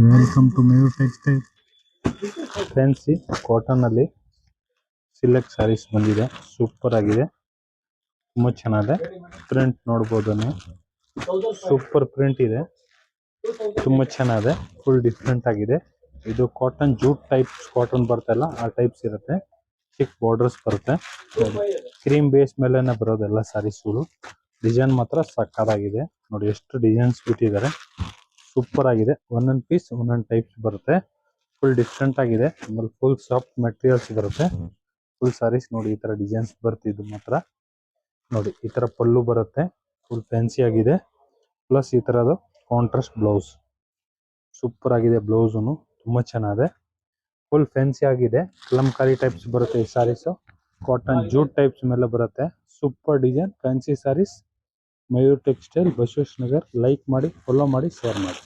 Welcome to ಮೇರು textile. Fancy cotton ಅಲ್ಲಿ silk saris ಬಂದಿದೆ. ಸೂಪರ್ ಆಗಿದೆ, ತುಂಬಾ ಚೆನ್ನಾಗಿದೆ. ಪ್ರಿಂಟ್ ನೋಡಬಹುದು ನೀವು, ಸೂಪರ್ ಪ್ರಿಂಟ್ ಇದೆ, ತುಂಬಾ ಚೆನ್ನಾಗಿದೆ. ಫುಲ್ ಡಿಫ್ರೆಂಟ್ ಆಗಿದೆ. ಇದು ಕಾಟನ್ ಜೂಟ್ ಟೈಪ್ ಕಾಟನ್ ಬರ್ತಲ್ಲ, ಆ ಟೈಪ್ಸ್ ಇರುತ್ತೆ. ಚಿಕ್ ಬಾರ್ಡರ್ಸ್ ಬರುತ್ತೆ. ಕ್ರೀಮ್ ಬೇಸ್ ಮೇಲೆನೆ ಬರೋದೆಲ್ಲ ಸ್ಯಾರೀಸ್ಗಳು. ಡಿಸೈನ್ ಮಾತ್ರ ಸಕ್ಕತ್ತಾಗಿದೆ. ನೋಡಿ ಎಷ್ಟು ಡಿಸೈನ್ಸ್ ಬಿಟ್ಟಿದ್ದಾರೆ, ಸೂಪರ್ ಆಗಿದೆ. ಒಂದೊಂದು ಪೀಸ್ ಒಂದೊಂದು ಟೈಪ್ಸ್ ಬರುತ್ತೆ. ಫುಲ್ ಡಿಫ್ರೆಂಟ್ ಆಗಿದೆ. ಆಮೇಲೆ ಫುಲ್ ಸಾಫ್ಟ್ ಮೆಟೀರಿಯಲ್ಸ್ ಬರುತ್ತೆ. ಫುಲ್ ಸಾರೀಸ್ ನೋಡಿ ಈ ತರ ಡಿಸೈನ್ಸ್ ಬರ್ತಿದ್ದು ಮಾತ್ರ. ನೋಡಿ ಈ ತರ ಪಲ್ಲು ಬರುತ್ತೆ, ಫುಲ್ ಫ್ಯಾನ್ಸಿ ಆಗಿದೆ. ಪ್ಲಸ್ ಈ ತರದ್ದು ಕಾಂಟ್ರಾಸ್ಟ್ ಬ್ಲೌಸ್, ಸೂಪರ್ ಆಗಿದೆ. ಬ್ಲೌಸನು ತುಂಬಾ ಚೆನ್ನಾಗಿದೆ, ಫುಲ್ ಫ್ಯಾನ್ಸಿ ಆಗಿದೆ. ಕಲಂಕಾರಿ ಟೈಪ್ಸ್ ಬರುತ್ತೆ ಈ ಸಾರೀಸ್. ಕಾಟನ್ ಜೂಟ್ ಟೈಪ್ಸ್ ಮೇಲೆ ಬರುತ್ತೆ. Super design fancy sarees. Mayur textile, Basaveshwara Nagar. Like ಮಾಡಿ, ಫಾಲೋ ಮಾಡಿ, ಶೇರ್ ಮಾಡಿ.